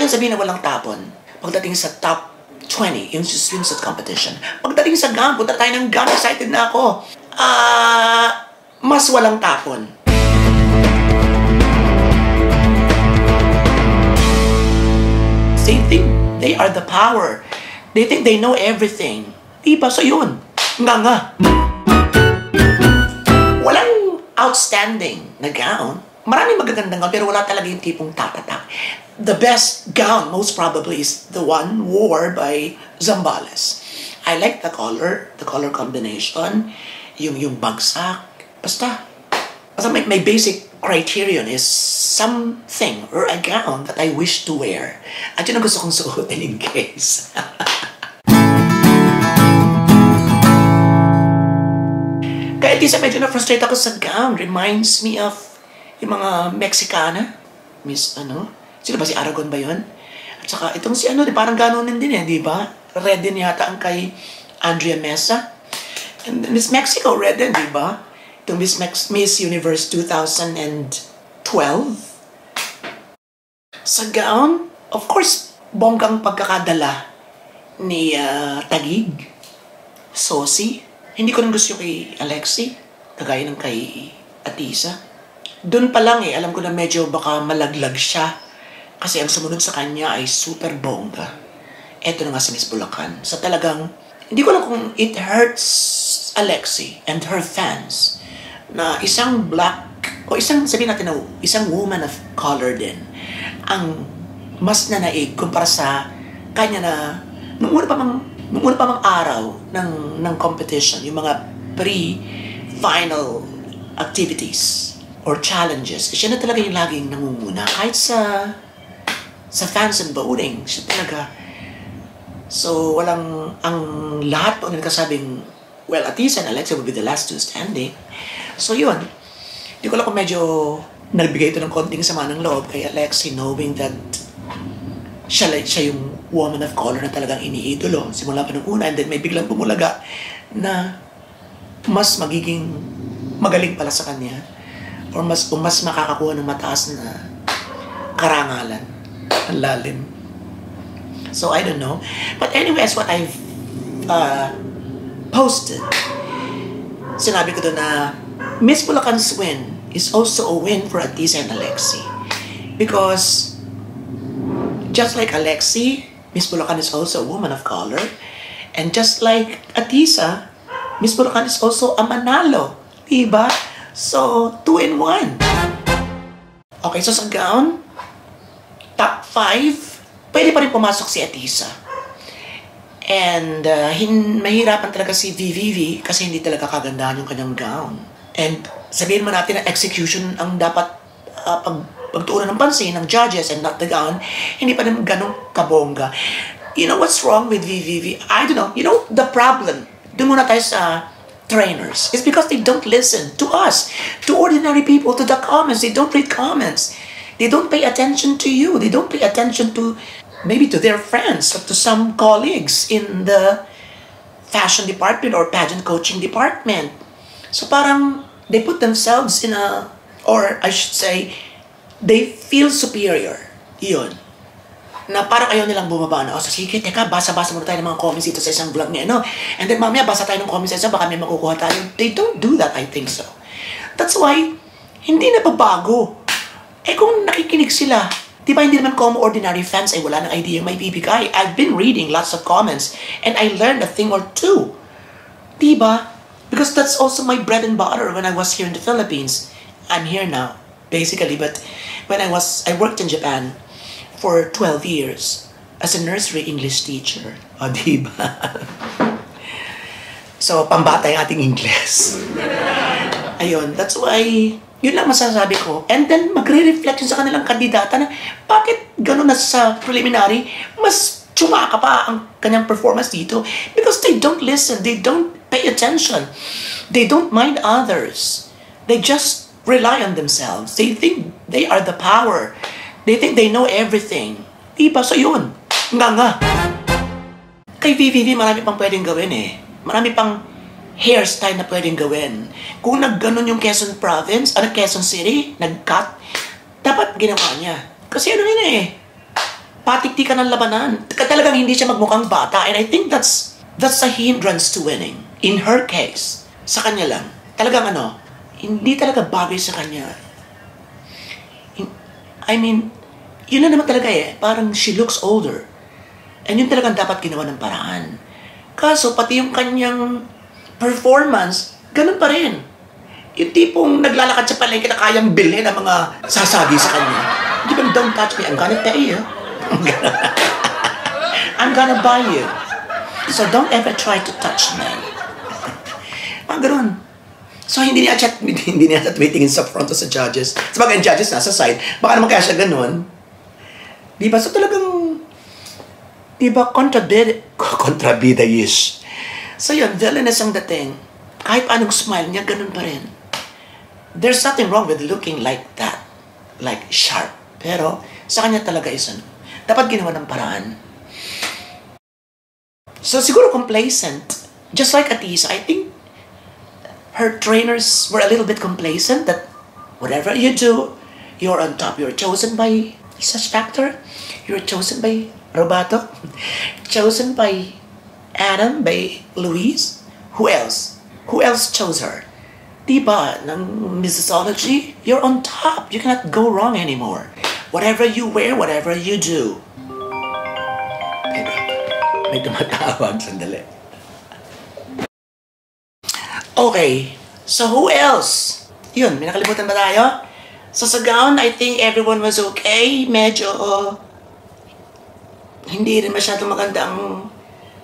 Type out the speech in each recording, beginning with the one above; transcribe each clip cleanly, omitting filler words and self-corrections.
lang sabihin na walang tapon. Pagdating sa top 20, yung swimsuit competition. Pagdating sa gown, punta tayo ng gown, excited na ako. Mas walang tapon. They think they are the power. They think they know everything. Diba? So yun. Nga. Walang outstanding na gown. Maraming magagandang gown, pero wala talaga yung tipong tatatak. The best gown, most probably, is the one worn by Zambales. I like the color combination, yung bagsak. Basta my basic criterion is something or a gown that I wish to wear. At yun ang gusto kong suotin in case. Kaya di sa medyo na-frustrate ako sa gown. Reminds me of yung mga Mexicana. Sino ba, si Aragon ba yun? At saka itong si parang gano'n din di ba? Red din yata ang kay Andrea Mesa. And Miss Mexico, red din, di ba? Itong Miss Universe 2012. Sa gown, of course, bonggang pagkakadala ni Taguig, Sosi. Hindi ko nang gusto kay Alexi, kagaya ng kay Atisa. Doon pa lang alam ko na medyo baka malaglag siya. Kasi ang sumunod sa kanya ay super bongga. Eto na nga si Miss Bulacan. So talagang, hindi ko alam kung it hurts Alexi and her fans na isang black, o sabihin natin na isang woman of color din, ang mas nanaig kumpara sa kanya na, nung una pa mang araw ng competition, yung mga pre-final activities or challenges, siya na talaga yung laging nangunguna. Kahit sa fans and voting, siya talaga. So, ang lahat po nagkasabing, well, Atisa and Alexa will be the last two standing. So, yun. Hindi ko lang kung medyo nagbigay ito ng konting sama ng loob kay Alexi, knowing that siya yung woman of color na talagang iniidolo simula pa nung una, and then may biglang pumulaga na mas magiging magaling pala sa kanya or mas makakakuha ng mataas na karangalan. Ang lalim. So, I don't know. But anyway, as what I've posted, sinabi ko doon na Miss Bulacan's win is also a win for Atisa and Alexi. Because just like Alexi, Miss Bulacan is also a woman of color. And just like Atisa, Miss Bulacan is also a manalo. Diba? So, 2 in 1. Okay, so sa gown, top 5, pwede pa rin pumasok si Atisa. And mahirapan talaga si VVV kasi hindi talaga kagandahan yung kanyang gown. And sabihin mo natin na execution ang dapat pagtuunan ng pansin ng judges and not the gown, hindi pa rin ganun kabongga. You know what's wrong with VVV? I don't know. You know, the problem, doon muna tayo sa trainers, is because they don't listen to us, to ordinary people, to the comments. They don't read comments. They don't pay attention to you. They don't pay attention to, maybe to their friends, or to some colleagues in the fashion department or pageant coaching department. So parang, they put themselves in a, or I should say, they feel superior. Yun. Na parang ayaw nilang bumaba na, so sige, teka, basa-basa muna tayo ng mga comments dito sa isang vlog niya, and then mamaya basa tayo ng comments sa isa, baka may makukuha tayo. They don't do that, I think so. That's why, hindi na babago. Kung nakikinig sila, di ba hindi naman como ordinary fans ay wala ng idea may bibigay. I've been reading lots of comments and I learned a thing or two. Di ba? Because that's also my bread and butter when I was here in the Philippines. I'm here now, basically, but when I worked in Japan for 12 years as a nursery English teacher. O, di ba? So, pambata yung ating English. Ayun, that's why, yun lang masasabi ko. And then, magre-reflect yun sa kanilang kandidata na bakit gano'n na sa preliminary, mas tsumaka pa ang kanyang performance dito. Because they don't listen, they don't pay attention, they don't mind others. They just rely on themselves. They think they are the power. They think they know everything. Diba? So yun, nga. Kay VVV, marami pang pwedeng gawin Marami pang hairstyle na pwedeng gawin. Kung nagganon yung Quezon Province, Quezon City, nag-cut, dapat ginawa niya. Kasi patiktikan ng labanan. Talagang hindi siya magmukhang bata. And I think that's a hindrance to winning. In her case, sa kanya lang. Talagang hindi talaga bagay sa kanya. I mean, yun na naman talaga parang she looks older. And yun talagang dapat ginawa ng paraan. Kaso, pati yung kanyang performance, ganun pa rin. Yung tipong naglalakad sa palengke na kayang bilhin ang mga sasagi sa kanya. Di ba, don't touch me, I'm gonna pay you. I'm gonna buy you. So don't ever try to touch me. Ganun. So hindi niya tumitingin sa front o sa judges. Sa mga judges nasa side, baka naman kaya siya ganun. Di ba? So talagang, di ba, kontrabida-ish. So yun, villainous ang dating. Kahit anong smile niya, ganun pa rin. There's nothing wrong with looking like that. Like sharp. Pero sa kanya talaga is dapat ginawa ng paraan. So siguro complacent. Just like Atisa, I think her trainers were a little bit complacent that whatever you do, you're on top. You're chosen by Isa's Factor. You're chosen by Robato. Chosen by Adam, by Luis. Who else? Who else chose her? Diba, ng Missology, you're on top. You cannot go wrong anymore. Whatever you wear, whatever you do. May tumatawag, sandali. Okay, so who else? Yun, may nakalimutan ba tayo? So sa gown, I think everyone was okay. Medyo, hindi rin masyadong magandang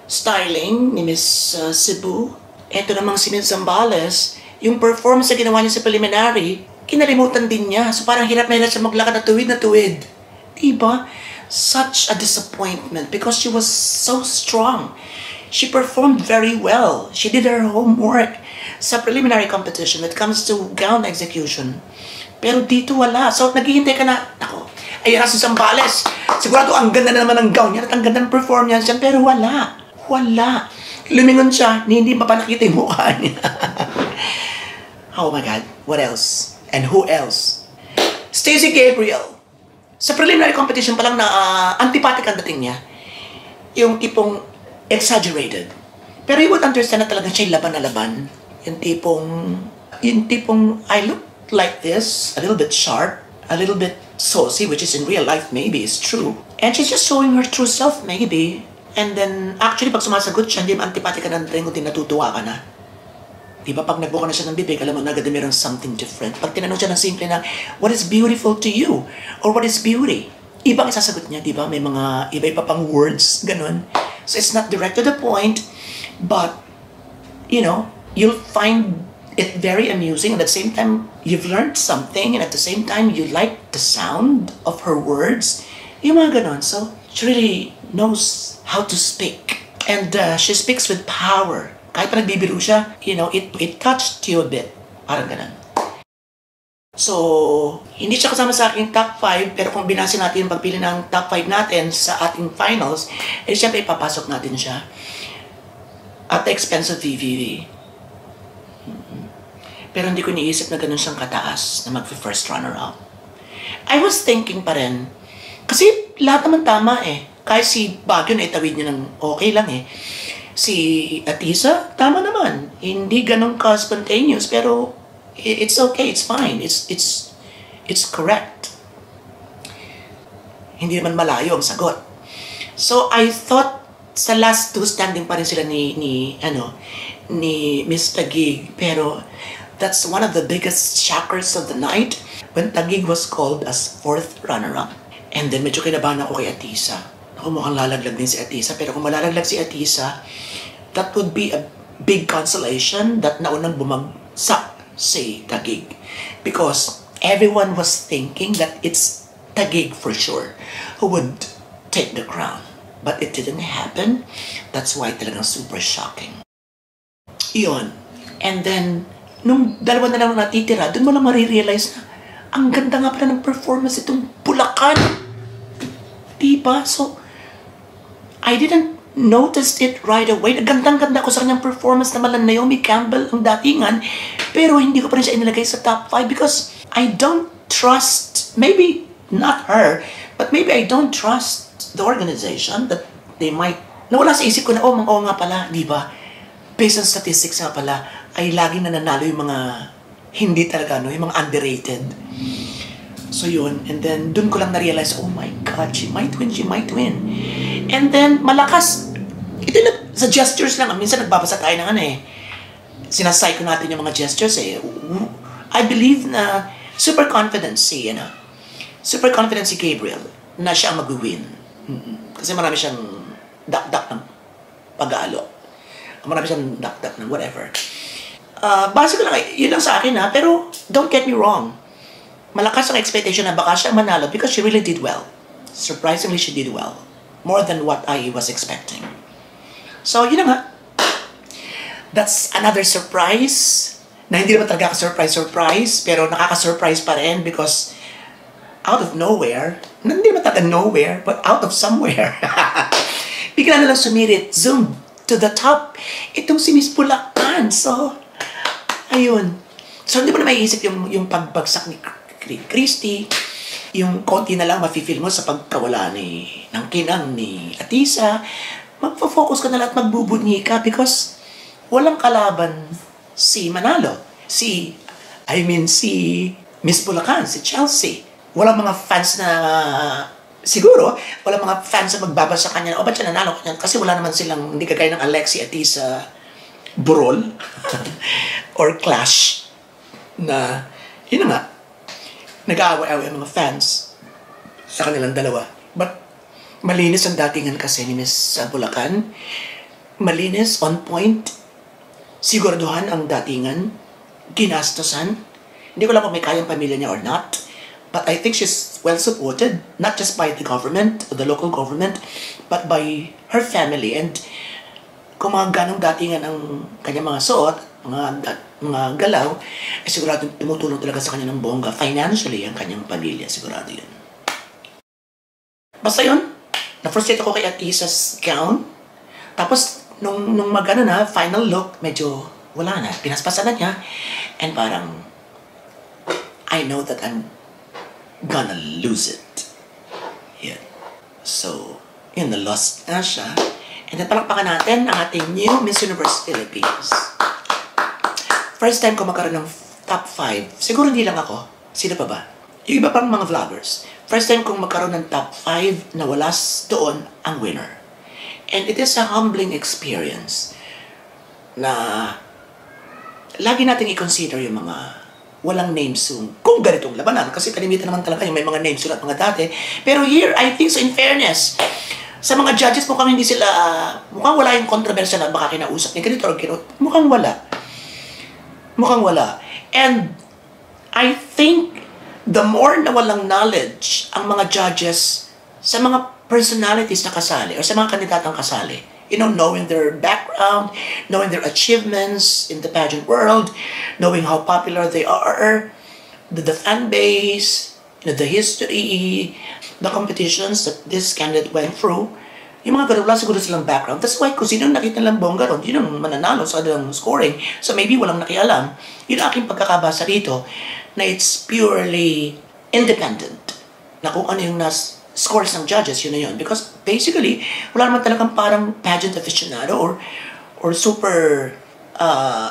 styling ni Miss Cebu. Ito namang si Miss Zambales, yung performance na ginawa niya sa preliminary, kinalimutan din niya. So parang hirap na hirap siya maglakad na tuwid. Diba? Such a disappointment because she was so strong. She performed very well. She did her homework sa preliminary competition when it comes to gown execution. Pero dito wala. So naghihintay ka na, ayan si Zambales. Sigurado ang ganda na naman ng gown niya at ang ganda ng performance niya. Pero wala. Wala. Lumingon siya, hindi pa nakita yung mukha niya. Oh my God, what else? And who else? Stacey Gabriel. Sa preliminary competition pa lang na antipathic ang dating niya. Yung tipong exaggerated. Pero you would understand na talaga siya'y laban na laban. Yung tipong I look like this, a little bit sharp, a little bit saucy, which is in real life maybe is true. And she's just showing her true self maybe. And then, actually, pag sumasagot siya, hindi antipathic ka na rin kung natutuwa ka na. Diba, pag nagbuka na siya ng bibig, alam mo na agad na mayroong something different. Pag tinanong siya ng simple na, what is beautiful to you? Or what is beauty? Ibang isasagot niya, diba? May mga iba-iba pang words, ganun. So, it's not direct to the point, but, you'll find it very amusing. And at the same time, you've learned something. And at the same time, you like the sound of her words. Yung mga ganun. So, she really knows how to speak. And she speaks with power. Kahit pa nagbibiro siya, it touched you a bit. Parang ganun. So, hindi siya kasama sa aking top 5, pero kung binasin natin yung pagpili ng top 5 natin sa ating finals, siyempre ipapasok natin siya at the expense of VVV. Pero hindi ko niisip na ganun siyang kataas na mag-first runner-up. I was thinking pa rin, kasi lahat naman tama Kahit si Baguio na itawid niya ng okay lang Si Atisa, tama naman. Hindi ganun ka-spontaneous, pero it's okay, it's fine. It's correct. Hindi naman malayo ang sagot. So I thought sa last two standing pa rin sila ni Miss Taguig, pero that's one of the biggest shockers of the night when Taguig was called as 4th runner-up. And then medyo kinabahan ako kay Atisa. Mukhang lalaglag din si Atisa, pero kung malalaglag si Atisa, that would be a big consolation that naunang bumagsak si Taguig. Because everyone was thinking that it's Taguig for sure who would take the crown. But it didn't happen. That's why talagang super shocking. Iyon. And then, nung dalawa na lang natitira, dun mo lang marirealize na ang ganda nga pala ng performance itong Bulacan. Diba? So, I didn't notice it right away. Gandang-ganda ko sa kanyang performance naman ng Naomi Campbell ang datingan, pero hindi ko pa rin siya inilagay sa top 5 because I don't trust, maybe not her, but maybe I don't trust the organization that they might, nawala sa isip ko na, oo nga pala, di ba? Based on statistics nga pala, ay laging nananalo yung mga hindi talaga, no? Yung mga underrated. So yun, and then dun ko lang na-realize, oh my God, she might win. And then, malakas. Ito na, sa gestures lang, minsan nagbabasa tayo ng sinasay ko natin yung mga gestures I believe na super confident si Gabriel na siya ang mag-win. Kasi marami siyang dak-dak ng pag-aalo. Marami siyang dak-dak ng whatever. Base ko lang, yun lang sa akin pero don't get me wrong. Malakas ang expectation na baka siya manalo because she really did well. Surprisingly, she did well. More than what I was expecting. So, yun na nga. That's another surprise na hindi naman talaga surprise, pero nakaka-surprise pa rin because out of nowhere, hindi naman talaga nowhere, but out of somewhere, bigla na lang sumirit, zoom to the top, itong si Miss Bulacan. So, ayun. So, hindi mo na maiisip yung pagbagsak ni Christy, yung konti na lang mafe-feel mo sa pagkawala ng kinang ni Atisa, magpo-focus ka na lang at magbubunyi ka because walang kalaban si Manalo. Si Miss Bulacan, si Chelsea. Walang mga fans na, siguro, walang mga fans na magbabasa kanya, ba't siya nanalo kanya? Kasi wala naman silang, hindi kagaya ng Alexi Atisa brawl or clash na, yun na nga, nag-aaway-aaway ang mga fans sa kanilang dalawa. But, malinis ang datingan kasi ni Miss Bulacan. Malinis, on point. Siguraduhan ang datingan. Ginastosan. Hindi ko lang kung may kayang pamilya niya or not. But I think she's well supported, not just by the government, the local government, but by her family. And kung mga ganong datingan ang kanyang mga suot, mga galaw, sigurado tumutulong talaga sa kanya ng bongga. Financially, ang kanyang pamilya, sigurado yun. Basta yun, na-frustrate ako kay Atisa's gown. Tapos, nung final look, medyo wala na. Pinaspasan na niya. And parang, I know that I'm gonna lose it. Yan. So, yun, na-lost na siya. And then, palakpakan natin ang ating new Miss Universe Philippines. First time ko magkaroon ng top 5. Siguro hindi lang ako. Sino pa ba? Yung iba pang mga vloggers. First time kong magkaroon ng top 5 na wala doon ang winner. And it is a humbling experience na lagi natin i-consider yung mga walang names kung ganitong labanan. Kasi kalimitan naman talaga yung may mga names ulat mga dati. Pero here, I think so in fairness, sa mga judges mukhang hindi sila, mukhang wala yung controversy na baka kinausap ni ganito or ganito. Mukhang wala. And I think the more na walang knowledge ang mga judges sa mga personalities na kasali or sa mga kandidatang kasali, knowing their background, knowing their achievements in the pageant world, knowing how popular they are, the fan base, the history, the competitions that this candidate went through, yung mga ganun, wala siguro silang background. That's why kung sino nakita nilang bongga ron, yun ang mananalo sa kanilang scoring. So maybe walang nakialam. Yun ang aking pagkakabasa rito na it's purely independent. Na kung ano yung scores ng judges, yun na yun. Because basically, wala naman talagang parang pageant aficionado or super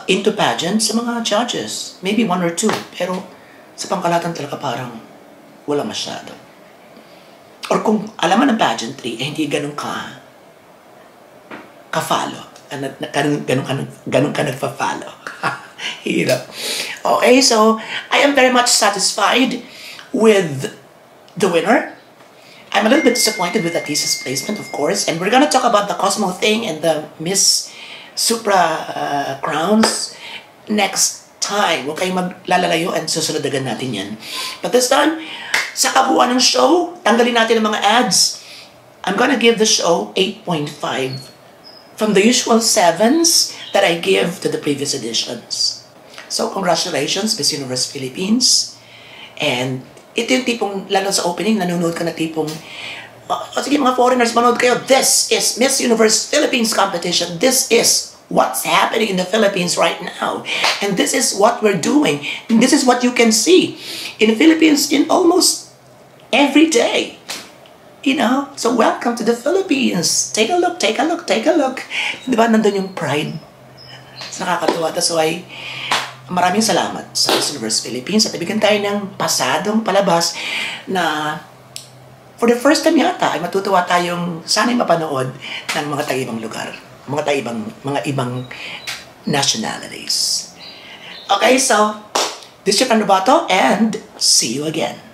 into pageant sa mga judges. Maybe 1 or 2. Pero sa pangkalatan talaga parang wala masyado. Or kung alam mo ng pageantry, hindi ganun ka-follow. Ganun ka nagpa-follow. Hirap. Okay, so I am very much satisfied with the winner. I'm a little bit disappointed with Atisa's placement, of course. And we're gonna talk about the Cosmo thing and the Miss Supra crowns next time. Huwag kayong maglalalayo and susunod-dagan natin yan. But this time, sa kabuuan ng show, tanggalin natin ang mga ads. I'm gonna give the show 8.5 from the usual 7s that I give to the previous editions. So, congratulations, Miss Universe Philippines. And ito yung tipong, lalo sa opening, nanonood ka na tipong, sige mga foreigners, manood kayo. This is Miss Universe Philippines competition. This is what's happening in the Philippines right now. And this is what we're doing. And this is what you can see in the Philippines in almost every day. So welcome to the Philippines. Take a look, take a look, take a look. Di ba, nandun yung pride. Nakakatuwa. That's why, maraming salamat sa Miss Universe Philippines at ibigyan tayo ng pasadong palabas na for the first time yata ay matutuwa tayong sana'y mapanood ng mga taga-ibang lugar, mga ibang nationalities. Okay, so this is your Panubato and see you again.